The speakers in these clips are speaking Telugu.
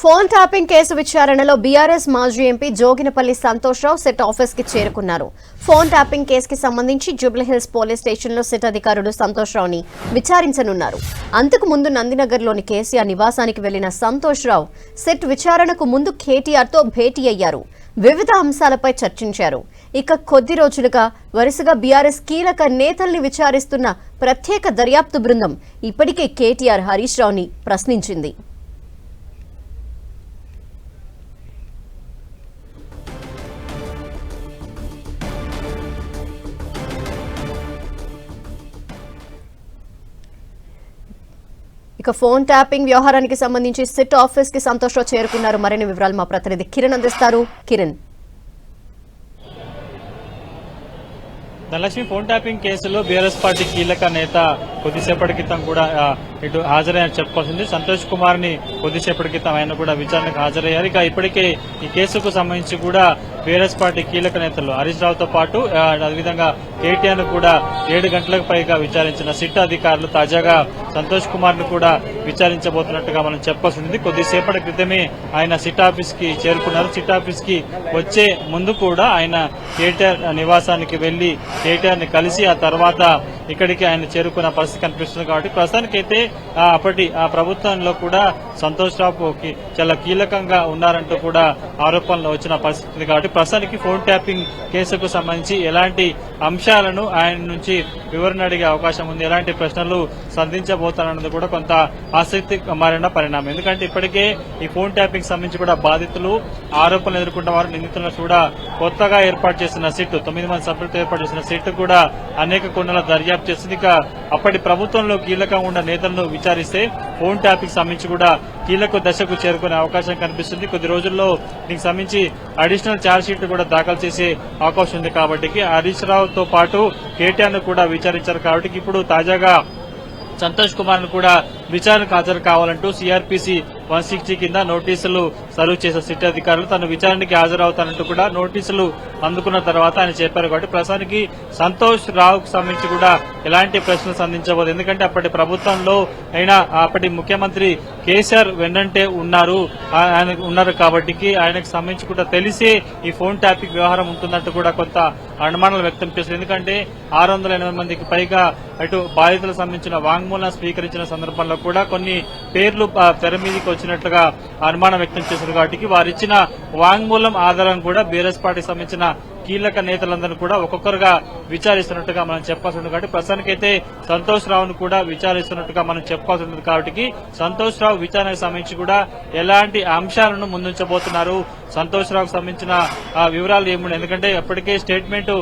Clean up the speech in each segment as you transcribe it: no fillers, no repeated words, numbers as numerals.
ఫోన్ ట్యాపింగ్ కేసు విచారణలో బీఆర్ఎస్ మాజీ MP Joginapally Santosh Rao set office కి చేరుకున్నారు. ఫోన్ ట్యాపింగ్ కేసుకి సంబంధించి జూబ్లీహిల్స్ పోలీస్ స్టేషన్లో సెట్ అధికారులు సంతోష్రావుని విచారించనున్నారు. అంతకు ముందు నందినగర్లోని కేసీఆర్ నివాసానికి వెళ్లిన సంతోష్రావు సెట్ విచారణకు ముందు కేటీఆర్తో భేటీ అయ్యారు. వివిధ అంశాలపై చర్చించారు. ఇక కొద్ది రోజులుగా వరుసగా బీఆర్ఎస్ కీలక నేతల్ని విచారిస్తున్న ప్రత్యేక దర్యాప్తు బృందం ఇప్పటికే కేటీఆర్ హరీష్ రావుని ప్రశ్నించింది. ఇక ఫోన్ ట్యాపింగ్ వ్యవహారానికి సంబంధించి సిట్ ఆఫీస్ కి సంతోష్రావు చేరుకున్నారు. మరిన్ని వివరాలు మా ప్రతినిధి కిరణ్ అందిస్తారు. కిరణ్, ధనలక్ష్మి, ఫోన్ ట్యాపింగ్ కేసులో బీఆర్ఎస్ పార్టీ కీలక నేత కొద్దిసేపటి క్రితం కూడా ఇటు హాజరయ్యారని చెప్పుకోవాల్సింది. సంతోష్ కుమార్ ని కొద్దిసేపటి క్రితం ఆయన కూడా విచారణకు హాజరయ్యారు. ఇక ఇప్పటికే ఈ కేసుకు సంబంధించి కూడా బీఆర్ఎస్ పార్టీ కీలక నేతలు హరీష్ రావుతో పాటు అదేవిధంగా కేటీఆర్ ను కూడా 7 గంటలకు పైగా విచారించిన సిట్ అధికారులు తాజాగా సంతోష్ కుమార్ ను కూడా విచారించబోతున్నట్టుగా మనం చెప్పాల్సింది. కొద్దిసేపటి క్రితమే ఆయన సిట్ ఆఫీస్ కి చేరుకున్నారు. సిట్ ఆఫీస్ కి వచ్చే ముందు కూడా ఆయన కేటీఆర్ నివాసానికి వెళ్లి కేటీఆర్ ని కలిసి ఆ తర్వాత ఇక్కడికి ఆయన చేరుకున్న పరిస్థితి కనిపిస్తుంది. కాబట్టి ప్రస్తుతానికైతే అప్పటి ఆ ప్రభుత్వంలో కూడా సంతోష్ రావు చాలా కీలకంగా ఉన్నారంటూ కూడా ఆరోపణలు వచ్చిన పరిస్థితి. కాబట్టి ప్రస్తుతానికి ఫోన్ ట్యాపింగ్ కేసుకు సంబంధించి ఎలాంటి అంశాలను ఆయన నుంచి వివరణ అడిగే అవకాశం ఉంది, ఎలాంటి ప్రశ్నలు సంధించబోతారన్నది కూడా కొంత ఆసక్తి మారిన పరిణామం. ఎందుకంటే ఇప్పటికే ఈ ఫోన్ ట్యాపింగ్ సంబంధించి కూడా బాధితులు ఆరోపణలు ఎదుర్కొంటున్న వారు నిందితులను కూడా కొత్తగా ఏర్పాటు చేసిన సిట్ 9 మంది సభ్యులతో ఏర్పాటు చేసిన సిట్ కూడా అనేక కోణాల దర్యాప్తు చేసింది. ఇక అప్పటి ప్రభుత్వంలో కీలకంగా ఉన్న నేతలను విచారిస్తే ఫోన్ ట్యాపింగ్ సంబంధించి కూడా కీలక దశకు చేరుకునే అవకాశం కనిపిస్తుంది. కొద్ది రోజుల్లో దీనికి సంబంధించి అడిషనల్ ఛార్జ్ షీట్ కూడా దాఖలు చేసే అవకాశం ఉంది. కాబట్టి హరీష్ రావుతో పాటు కేటీఆర్ ను కూడా విచారించారు. కాబట్టి ఇప్పుడు తాజాగా సంతోష్ కుమార్ ను కూడా విచారణకు హాజరు కావాలంటూ సిఆర్పిసి 160 కింద నోటీసులు సర్వ్ చేసిన సిట్ అధికారులు తను విచారణకి హాజరవుతానంటూ కూడా నోటీసులు అందుకున్న తర్వాత ఆయన చెప్పారు. కాబట్టి ప్రస్తుతానికి సంతోష్ రావుకు సంబంధించి కూడా ఎలాంటి ప్రశ్నలు సంధించబోదు. ఎందుకంటే అప్పటి ప్రభుత్వంలో అయినా అప్పటి ముఖ్యమంత్రి కేసీఆర్ వెన్నంటే ఉన్నారు కాబట్టి ఆయనకు సంబంధించి కూడా తెలిసే ఈ ఫోన్ ట్యాపింగ్ వ్యవహారం ఉంటుందంటూ కూడా కొంత అనుమానాలు వ్యక్తం చేశారు. ఎందుకంటే 680 మందికి పైగా అటు బాధితులకు సంబంధించిన వాంగ్మూలం స్వీకరించిన సందర్భంలో కూడా కొన్ని పేర్లు తెర మీదకి వచ్చినట్లుగా అనుమానం వ్యక్తం చేశారు. కాబట్టి వారిచ్చిన వాంగ్మూలం ఆధారం కూడా బీఆర్ఎస్ పార్టీకి సంబంధించిన కీలక నేతలందరూ కూడా ఒక్కొక్కరుగా విచారిస్తున్నట్టుగా మనం చెప్పాల్సి ఉంటుంది. కాబట్టి ప్రస్తుతానికైతే సంతోష్ రావును కూడా విచారిస్తున్నట్టుగా మనం చెప్పాల్సి ఉంటుంది. కాబట్టి సంతోష్ రావు విచారణకు సంబంధించి కూడా ఎలాంటి అంశాలను ముందుంచబోతున్నారు, సంతోష్ రావుకు సంబంధించిన వివరాలు ఏమున్నాయి. ఎందుకంటే ఇప్పటికే స్టేట్మెంట్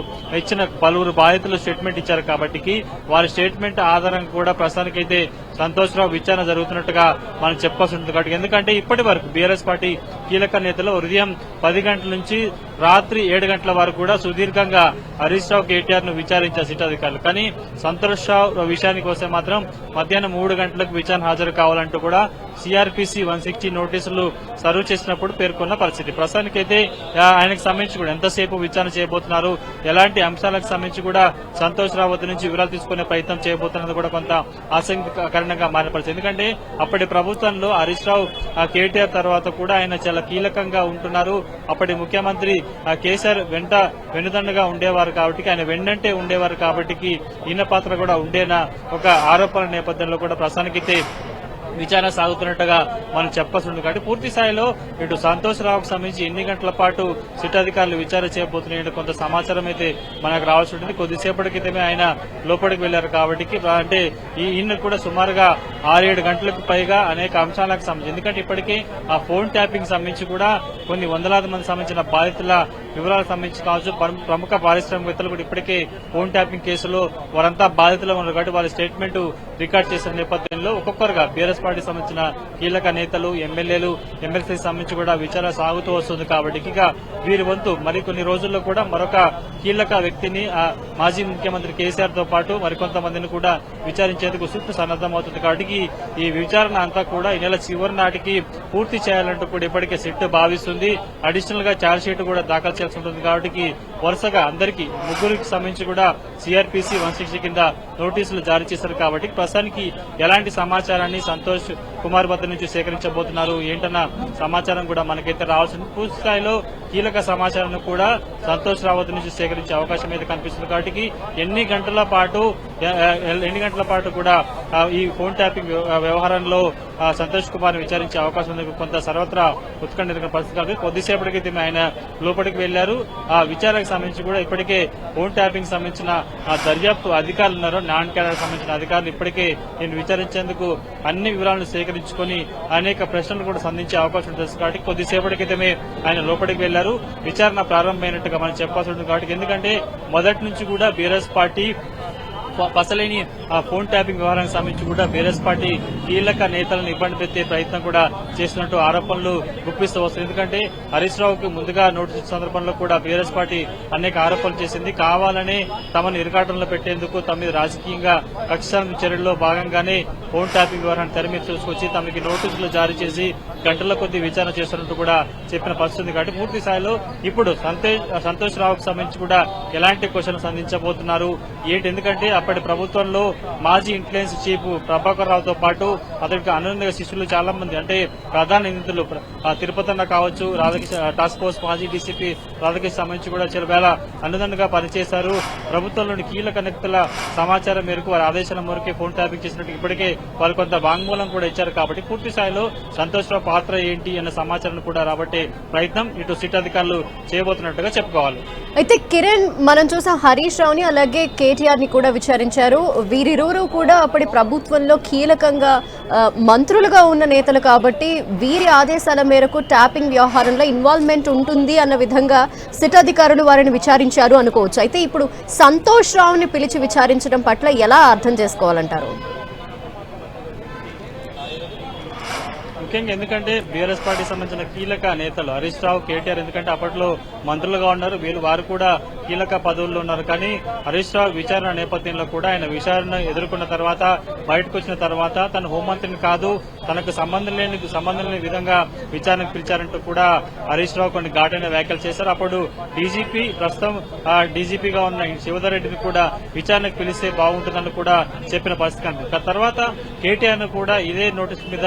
ఇచ్చిన పలువురు బాధితులు స్టేట్మెంట్ ఇచ్చారు. కాబట్టి వారి స్టేట్మెంట్ ఆధారంగా కూడా ప్రస్తుతానికైతే సంతోష్ రావు విచారణ జరుగుతున్నట్టుగా మనం చెప్పాల్సి ఉంటుంది. కాబట్టి ఎందుకంటే ఇప్పటి వరకు బీఆర్ఎస్ పార్టీ కీలక నేతలు ఉదయం 10 గంటల నుంచి రాత్రి 7 గంటల వరకు కూడా సుదీర్ఘంగా హరీష్ రావు కేటీఆర్ ను విచారించారు సిట్ అధికారులు. కానీ సంతోష్ రావు విషయానికి వస్తే మాత్రం మధ్యాహ్నం 3 గంటలకు విచారణ హాజరు కావాలంటూ కూడా సిఆర్పిసి 160 నోటీసులు సర్వ్ చేసినప్పుడు పేర్కొన్న పరిస్థితి. ప్రస్తుతానికైతే ఆయనకు సంబంధించి కూడా ఎంతసేపు విచారణ చేయబోతున్నారు, ఎలాంటి అంశాలకు సంబంధించి కూడా సంతోష్ రావు వద్ద నుంచి వివరాలు తీసుకునే ప్రయత్నం చేయబోతున్నది కూడా కొంత ఆసక్తికరంగా మారిన పరిస్థితి. ఎందుకంటే అప్పటి ప్రభుత్వంలో హరీష్ రావు కేటీఆర్ తర్వాత కూడా ఆయన చాలా కీలకంగా ఉంటున్నారు. అప్పటి ముఖ్యమంత్రి కేసీఆర్ వెన్నుదండగా ఉండేవారు కాబట్టి ఆయన వెన్నంటే ఉండేవారు కాబట్టి ఈయన పాత్ర కూడా ఉండేనా ఒక ఆరోపణల నేపథ్యంలో కూడా ప్రస్తుతానికైతే విచారణ సాగుతున్నట్టుగా మనం చెప్పాల్సి ఉంది. కాబట్టి పూర్తి స్థాయిలో ఇటు సంతోష్ రావుకు సంబంధించి ఎన్ని గంటల పాటు సిట్ అధికారులు విచారణ చేయబోతున్నాయని కొంత సమాచారం అయితే మనకు రావాల్సి ఉంటుంది. కొద్దిసేపటి క్రితమే ఆయన లోపలికి వెళ్లారు. కాబట్టి అంటే ఈయన కూడా సుమారుగా 6-7 గంటలకు పైగా అనేక అంశాలకు సంబంధించి, ఎందుకంటే ఇప్పటికే ఆ ఫోన్ ట్యాపింగ్ సంబంధించి కూడా కొన్ని వందలాది మంది సంబంధించిన బాధితుల వివరాలకు సంబంధించి కావచ్చు, ప్రముఖ పారిశ్రామికవేత్తలు కూడా ఇప్పటికే ఫోన్ ట్యాపింగ్ కేసులో వారంతా బాధితులు ఉన్నారు. కాబట్టి వాళ్ళ స్టేట్మెంట్ రికార్డ్ చేసిన నేపథ్యంలో ఒక్కొక్కరుగా బీఆర్ఎస్ పార్టీ సంబంధించిన కీలక నేతలు, ఎమ్మెల్యేలు, ఎమ్మెల్సీ సంబంధించి కూడా విచారణ సాగుతూ వస్తుంది. కాబట్టి ఇక వీరి వంతు మరికొన్ని రోజుల్లో కూడా మరొక కీలక వ్యక్తిని మాజీ ముఖ్యమంత్రి కేసీఆర్ తో పాటు మరికొంతమందిని కూడా విచారించేందుకు సుట్టు సన్నద్దమవుతుంది. కాబట్టి ఈ విచారణ అంతా కూడా ఈ నెల చివరి నాటికి పూర్తి చేయాలంటూ కూడా ఇప్పటికే సిట్ భావిస్తుంది. అడిషనల్ గా ఛార్జ్ షీట్ కూడా దాఖలు చేయాల్సి ఉంటుంది. కాబట్టి వరుసగా అందరికీ ముగ్గురికి సంబంధించి కూడా సిఆర్పిసి 160 కింద నోటీసులు జారీ చేశారు. కాబట్టి ప్రస్తుతానికి ఎలాంటి సమాచారాన్ని సంతోష్ కుమార్ వద్ద నుంచి సేకరించబోతున్నారు ఏంటన్న సమాచారం కూడా మనకైతే రావాల్సింది. పూర్తి స్థాయిలో కీలక సమాచారాన్ని కూడా సంతోష్ రావత్ నుంచి సేకరించే అవకాశం అయితే కనిపిస్తుంది. కాబట్టి ఎన్ని గంటల పాటు కూడా ఈ ఫోన్ ట్యాపింగ్ వ్యవహారంలో సంతోష్ కుమార్ విచారించే అవకాశం ఉంది. కొంత సర్వత్రా ఉత్కంఠ నెలకొన్న పరిస్థితి కాబట్టి కొద్దిసేపటికి ఆయన లోపలికి వెళ్లారు. ఆ విచారణకు సంబంధించి కూడా ఇప్పటికే ఫోన్ ట్యాపింగ్ సంబంధించిన దర్యాప్తు అధికారులు ఉన్నారు, నాన్ క్యాడర్ సంబంధించిన అధికారులు ఇప్పటికే నేను విచారించేందుకు అన్ని వివరాలను సేకరించుకొని అనేక ప్రశ్నలు కూడా సంధించే అవకాశం ఉంటుంది. కాబట్టి కొద్దిసేపటి క్రితమే ఆయన లోపలికి వెళ్లారు. విచారణ ప్రారంభమైనట్టుగా మనం చెప్పాల్సి ఉంటుంది. కాబట్టి ఎందుకంటే మొదటి నుంచి కూడా బీఆర్ఎస్ పార్టీ పసలేని ఫోన్ ట్యాపింగ్ వ్యవహారానికి సంబంధించి కూడా బీఆర్ఎస్ పార్టీ కీలక నేతలను ఇబ్బంది పెట్టే ప్రయత్నం కూడా చేస్తున్నట్టు ఆరోపణలు గుప్పిస్తూ వస్తుంది. ఎందుకంటే హరీష్ రావుకి ముందుగా నోటీసు సందర్భంలో కూడా బీఆర్ఎస్ పార్టీ అనేక ఆరోపణలు చేసింది. కావాలనే తమను ఇరకాటంలో పెట్టేందుకు తమ మీద రాజకీయంగా కక్ష చర్యల్లో భాగంగానే ఫోన్ ట్యాపింగ్ వ్యవహారాన్ని తెర మీద తీసుకొచ్చి తమకి నోటీసులు జారీ చేసి గంటల కొద్ది విచారణ చేస్తున్నట్టు కూడా చెప్పిన పరిస్థితి. కాబట్టి పూర్తి స్థాయిలో ఇప్పుడు సంతోష్ రావుకు సంబంధించి కూడా ఎలాంటి క్వశ్చన్ సంధించబోతున్నారు ఏంటి, ఎందుకంటే అప్పటి ప్రభుత్వంలో మాజీ ఇన్ఫ్లుయెన్స్ చీఫ్ ప్రభాకర్ రావుతో పాటు అతనికి అనుబంధ శిష్యులు చాలా మంది అంటే ప్రధాన నిందితులు తిరుపతన్న కావచ్చు, రాధాకృష్ణ టాస్క్ ఫోర్స్ మాజీ డీసీపీ రాధాకృష్ణ సంబంధించి కూడా చిరవేళ అనుదండగా పనిచేశారు. ప్రభుత్వంలోని కీలక నేతల సమాచారం మేరకు వారి ఆదేశాల మేరకు ఫోన్ ట్యాపింగ్ చేసినట్టు ఇప్పటికే వాళ్ళు కొంత వాంగ్మూలం కూడా ఇచ్చారు. కాబట్టి పూర్తి స్థాయిలో సంతోష్ రావు పాత్ర ఏంటి అన్న సమాచారం కూడా రాబట్టే ప్రయత్నం ఇటు సిట్ అధికారులు చేయబోతున్నట్టుగా చెప్పుకోవాలి. అయితే కిరణ్, మనం చూసాం హరీష్ రావుని అలాగే కేటీఆర్ ని కూడా విచారించారు. వీరిరువురు కూడా అప్పటి ప్రభుత్వంలో కీలకంగా మంత్రులుగా ఉన్న నేతలు కాబట్టి వీరి ఆదేశాల మేరకు ట్యాపింగ్ వ్యవహారంలో ఇన్వాల్వ్మెంట్ ఉంటుంది అన్న విధంగా సిట్ అధికారులు వారిని విచారించారు అనుకోవచ్చు. అయితే ఇప్పుడు సంతోష్ రావుని పిలిచి విచారించడం పట్ల ఎలా అర్థం చేసుకోవాలంటారు? ముఖ్యంగా ఎందుకంటే బీఆర్ఎస్ పార్టీ సంబంధించిన కీలక నేతలు హరీష్ రావు, కేటీఆర్ ఎందుకంటే అప్పట్లో మంత్రులుగా ఉన్నారు, వారు కూడా కీలక పదవుల్లో ఉన్నారు. కానీ హరీష్ రావు విచారణ నేపథ్యంలో కూడా ఆయన విచారణ ఎదుర్కొన్న తర్వాత బయటకు వచ్చిన తర్వాత తన హోంమంత్రిని కాదు, తనకు సంబంధం లేని విధంగా విచారణకు పిలిచారంటూ కూడా హరీష్ రావు కొన్ని ఘాటైన వ్యాఖ్యలు చేశారు. అప్పుడు డీజీపీ ప్రస్తుతం డీజీపీగా ఉన్న శివధర్ రెడ్డిని కూడా విచారణకు పిలిస్తే బాగుంటుందని కూడా చెప్పిన పరిస్థితి కనిపిస్తుంది. తర్వాత కేటీఆర్ ను కూడా ఇదే నోటీస్ మీద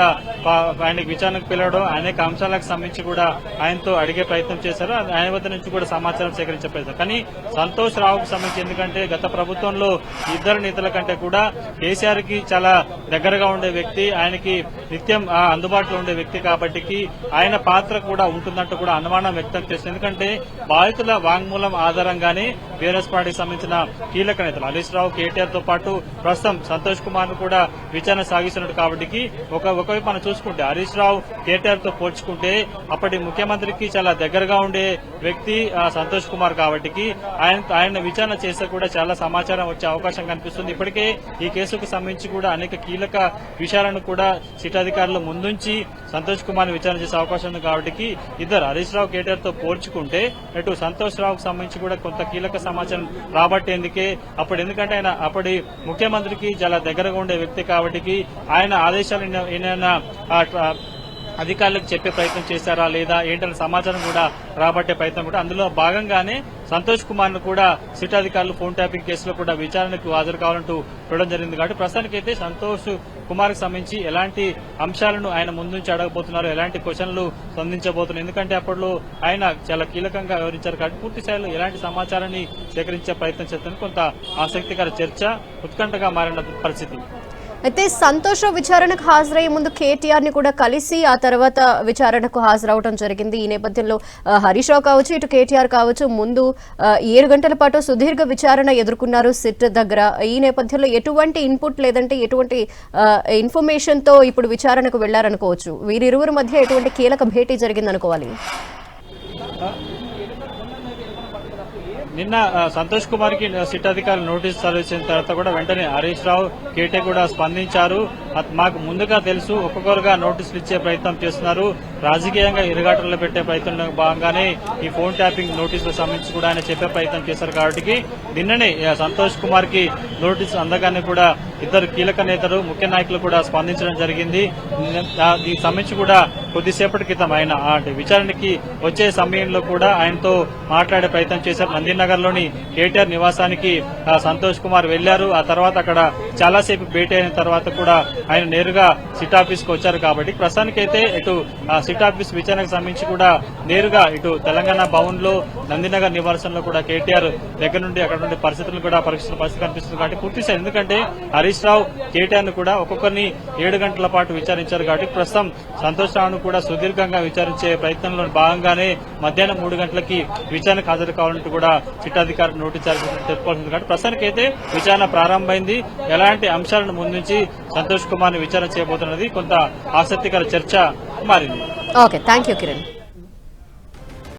ఆయనకు విచారణకు పిలవడం, అనేక అంశాలకు సంబంధించి కూడా ఆయనతో అడిగే ప్రయత్నం చేశారు. ఆయన వద్ద నుంచి కూడా సమాచారం సేకరించే ప్రయత్నం. కానీ సంతోష్ రావుకు సంబంధించి ఎందుకంటే గత ప్రభుత్వంలో ఇద్దరు నేతల కంటే కూడా కేసీఆర్ కి చాలా దగ్గరగా ఉండే వ్యక్తి, ఆయనకి నిత్యం అందుబాటులో ఉండే వ్యక్తి కాబట్టి ఆయన పాత్ర కూడా ఉంటుందంటూ కూడా అనుమానం వ్యక్తం చేస్తుంది. ఎందుకంటే బాధితుల వాంగ్మూలం ఆధారంగానే బీఆర్ఎస్ పార్టీకి సంబంధించిన కీలక నేతలు హరీష్ రావు, కేటీఆర్ తో పాటు ప్రస్తుతం సంతోష్ కుమార్ ను కూడా విచారణ సాగిస్తున్నట్టు. కాబట్టి ఒకవైపు మనం చూసుకుంటే హరీష్ రావు, కేటీఆర్ తో పోల్చుకుంటే అప్పటి ముఖ్యమంత్రికి చాలా దగ్గరగా ఉండే వ్యక్తి సంతోష్ కుమార్ కాబట్టి ఆయన విచారణ చేస్తే కూడా చాలా సమాచారం వచ్చే అవకాశం కనిపిస్తుంది. ఇప్పటికే ఈ కేసుకు సంబంధించి కూడా అనేక కీలక విషయాలను కూడా సిట్ అధికారులు ముందుంచి సంతోష్ కుమార్ విచారణ చేసే అవకాశం ఉంది. కాబట్టి ఇద్దరు హరీష్ రావు, కేటీఆర్ తో పోల్చుకుంటే ఇటు సంతోష్ రావుకు సంబంధించి కూడా కొంత కీలక సమాచారం రాబట్టేందుకే ఎందుకంటే ఆయన అప్పటి ముఖ్యమంత్రికి చాలా దగ్గరగా ఉండే వ్యక్తి కాబట్టి ఆయన ఆదేశాలు ఏమైనా అధికారులకు చెప్పే ప్రయత్నం చేశారా లేదా ఏంటనే సమాచారం కూడా రాబట్టే ప్రయత్నం కూడా అందులో భాగంగానే సంతోష్ కుమార్ ను కూడా సిట్ అధికారులు ఫోన్ ట్యాపింగ్ కేసులో కూడా విచారణకు హాజరు కావాలంటూ చూడడం జరిగింది. కాబట్టి ప్రస్తుతానికైతే సంతోష్ కుమార్ కు సంబంధించి ఎలాంటి అంశాలను ఆయన ముందుంచి అడగబోతున్నారు, ఎలాంటి క్వశ్చన్లు సంధించబోతున్నారు, ఎందుకంటే అప్పట్లో ఆయన చాలా కీలకంగా వివరించారు. కాబట్టి పూర్తి స్థాయిలో ఎలాంటి సమాచారాన్ని సేకరించే ప్రయత్నం చేస్తున్న కొంత ఆసక్తికర చర్చ ఉత్కంఠగా మారిన పరిస్థితి. అయితే సంతోష్ విచారణకు హాజరయ్యే ముందు కేటీఆర్ ని కూడా కలిసి ఆ తర్వాత విచారణకు హాజరవడం జరిగింది. ఈ నేపథ్యంలో హరీష్ రావు కావచ్చు, ఇటు కేటీఆర్ కావచ్చు ముందు 7 గంటల పాటు సుదీర్ఘ విచారణ ఎదుర్కొన్నారు సిట్ దగ్గర. ఈ నేపథ్యంలో ఎటువంటి ఇన్పుట్ లేదంటే ఎటువంటి ఇన్ఫర్మేషన్ తో ఇప్పుడు విచారణకు వెళ్లారనుకోవచ్చు. వీరిరువురి మధ్య ఎటువంటి కీలక భేటీ జరిగిందనుకోవాలి. నిన్న సంతోష్ కుమార్ కి సిట్ అధికారులు నోటీసు సర్వీసిన తర్వాత కూడా వెంటనే హరీష్ రావు, కేటీ కూడా స్పందించారు. మాకు ముందుగా తెలుసు, ఒక్కొక్కరుగా నోటీసులు ఇచ్చే ప్రయత్నం చేస్తున్నారు, రాజకీయంగా ఇరుగాటంలో పెట్టే ప్రయత్నంలో భాగంగానే ఈ ఫోన్ ట్యాపింగ్ నోటీసులకు సంబంధించి కూడా ఆయన చెప్పే ప్రయత్నం చేశారు. కాబట్టి నిన్ననే సంతోష్ కుమార్ కి నోటీసు అందగానే కూడా ఇద్దరు కీలక నేతలు, ముఖ్య నాయకులు కూడా స్పందించడం జరిగింది. దీనికి సంబంధించి కూడా కొద్దిసేపటి క్రితం ఆయన విచారణకి వచ్చే సమయంలో కూడా ఆయనతో మాట్లాడే ప్రయత్నం చేశారు. నందినగర్ లోని కేటీఆర్ నివాసానికి సంతోష్ కుమార్ వెళ్లారు. ఆ తర్వాత అక్కడ చాలాసేపు భేటీ అయిన తర్వాత కూడా ఆయన నేరుగా సిట్ ఆఫీస్ కు వచ్చారు కాబట్టి ప్రస్తుతానికైతే ఇటు సిట్ ఆఫీస్ విచారణకు సంబంధించి కూడా నేరుగా ఇటు తెలంగాణ భవన్ లో నందినగర్ నివాసంలో కూడా కేటీఆర్ దగ్గర నుండి అక్కడ నుండి పరిస్థితులు కూడా పరీక్షిస్తున్న పరిస్థితి కనిపిస్తుంది కాబట్టి పూర్తిగా ఎందుకంటే హరీష్ రావు కేటీఆర్ ను కూడా ఒక్కొక్కరిని 7 గంటల పాటు విచారించారు కాబట్టి ప్రస్తుతం సంతోష్ రావును కూడా సుదీర్ఘంగా విచారించే ప్రయత్నంలో భాగంగానే మధ్యాహ్నం 3 గంటలకి విచారణకు హాజరు కావాలంటూ కూడా సిట్ అధికారులు నోటీస్ తెలుసుకోవాల్సింది కాబట్టి ప్రస్తుతానికైతే విచారణ ప్రారంభమైంది. ఎలాంటి అంశాలను ముందుంచి సంతోష్ కుమార్ ని విచారణ చేయబోతున్నది కొంత ఆసక్తికర చర్చ మారింది. Okay, thank you Kiran.